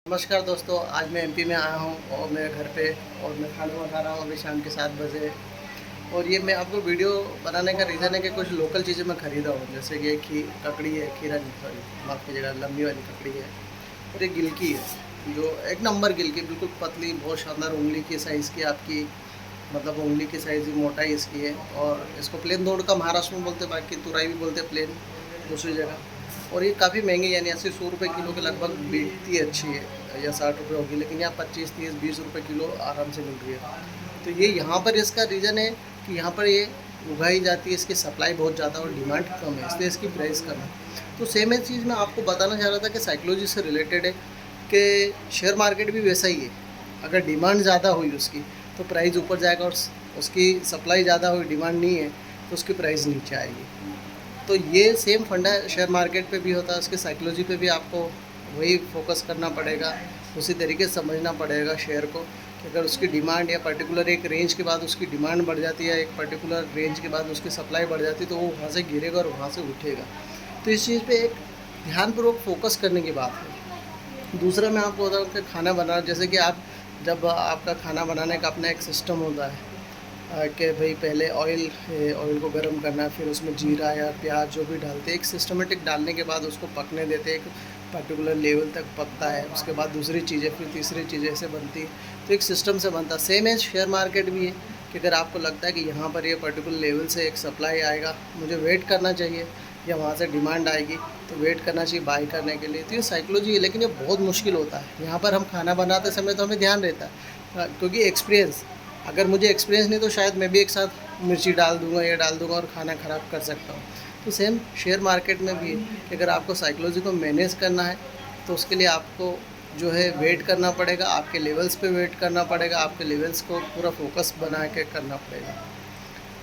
नमस्कार दोस्तों, आज मैं एमपी में आया हूँ और मेरे घर पे और मैं खाना बना रहा हूँ अभी शाम के 7 बजे। और ये मैं आपको वीडियो बनाने का रीज़न है कि कुछ लोकल चीज़ें मैं ख़रीदा हूँ, जैसे कि ककड़ी है, खीरा नहीं, सॉरी माफ़ कीजिएगा, लंबी वाली ककड़ी है और एक गिलकी है, जो एक नंबर गिलकी, बिल्कुल पतली, बहुत शानदार, उंगली की साइज़ की आपकी, मतलब उंगली की साइज़ की मोटाई इसकी है। और इसको प्लेन दौड़ का महाराष्ट्र में बोलते हैं, बाकी तुराई भी बोलते हैं प्लेन दूसरी जगह। और ये काफ़ी महंगी, यानी 80-100 रुपये किलो के लगभग बिकती है, अच्छी है, या 60 रुपये होगी, लेकिन यहाँ 25-30-20 रुपये किलो आराम से मिल रही है। तो ये यहाँ पर इसका रीज़न है कि यहाँ पर ये उगाई जाती है, इसकी सप्लाई बहुत ज़्यादा और डिमांड कम है, इसलिए इसकी प्राइस कम है। तो सेम एक चीज़ मैं आपको बताना चाह रहा था कि साइकोलॉजी से रिलेटेड है कि शेयर मार्केट भी वैसा ही है। अगर डिमांड ज़्यादा हुई उसकी तो प्राइस ऊपर जाएगा, और उसकी सप्लाई ज़्यादा हुई, डिमांड नहीं है, तो उसकी प्राइस नीचे आएगी। तो ये सेम फंडा शेयर मार्केट पे भी होता है, उसकी साइकोलॉजी पे भी आपको वही फोकस करना पड़ेगा, उसी तरीके से समझना पड़ेगा शेयर को, कि अगर उसकी डिमांड या पर्टिकुलर एक रेंज के बाद उसकी डिमांड बढ़ जाती है, एक पर्टिकुलर रेंज के बाद उसकी सप्लाई बढ़ जाती है, तो वो वहाँ से गिरेगा और वहाँ से उठेगा। तो इस चीज़ पे एक ध्यानपूर्वक फोकस करने की बात है। दूसरा मैं आपको बताऊँ कि खाना बनाना, जैसे कि आप जब आपका खाना बनाने का अपना एक सिस्टम होता है कि भाई पहले ऑयल को गर्म करना, फिर उसमें जीरा या प्याज जो भी डालते हैं, एक सिस्टमेटिक डालने के बाद उसको पकने देते हैं, एक पर्टिकुलर लेवल तक पकता है, उसके बाद दूसरी चीज़ें, फिर तीसरी चीज़ें ऐसे बनती है, तो एक सिस्टम से बनता है। सेम एज शेयर मार्केट भी है कि अगर आपको लगता है कि यहाँ पर ये पर्टिकुलर लेवल से एक सप्लाई आएगा, मुझे वेट करना चाहिए, या वहाँ से डिमांड आएगी तो वेट करना चाहिए बाई करने के लिए, तो ये साइकोलॉजी है। लेकिन ये बहुत मुश्किल होता है। यहाँ पर हम खाना बनाते समय तो हमें ध्यान रहता है, क्योंकि एक्सपीरियंस, अगर मुझे एक्सपीरियंस नहीं तो शायद मैं भी एक साथ मिर्ची डाल दूँगा या डाल दूँगा और खाना ख़राब कर सकता हूँ। तो सेम शेयर मार्केट में भी है कि अगर आपको साइकोलॉजी को मैनेज करना है तो उसके लिए आपको जो है वेट करना पड़ेगा, आपके लेवल्स पे वेट करना पड़ेगा, आपके लेवल्स को पूरा फोकस बना के करना पड़ेगा।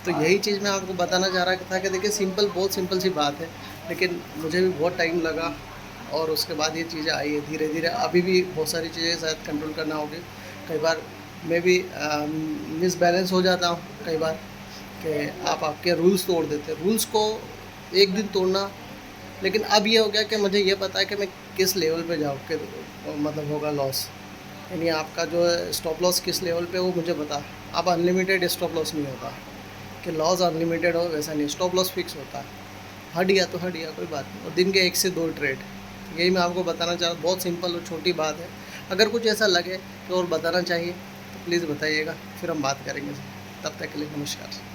तो यही चीज़ मैं आपको बताना चाह रहा था कि देखिए सिंपल, बहुत सिंपल सी बात है, लेकिन मुझे भी बहुत टाइम लगा और उसके बाद ये चीज़ें आई है धीरे धीरे। अभी भी बहुत सारी चीज़ें शायद कंट्रोल करना होगी। कई बार मैं भी मिसबैलेंस हो जाता हूँ कई बार, कि आप आपके रूल्स तोड़ देते हैं। रूल्स को एक दिन तोड़ना, लेकिन अब ये हो गया कि मुझे ये पता है कि मैं किस लेवल पे जाऊँ कि मतलब होगा लॉस, यानी आपका जो है स्टॉप लॉस किस लेवल पे, वो मुझे पता है। अब अनलिमिटेड स्टॉप लॉस नहीं होता कि लॉस अनलिमिटेड हो, वैसा नहीं, स्टॉप लॉस फिक्स होता है। हट गया तो हट गया, कोई बात नहीं, और दिन के 1 से 2 ट्रेड। यही मैं आपको बताना चाह रहा हूँ, बहुत सिंपल और छोटी बात है। अगर कुछ ऐसा लगे कि और बताना चाहिए तो प्लीज़ बताइएगा, फिर हम बात करेंगे। तब तक के लिए नमस्कार।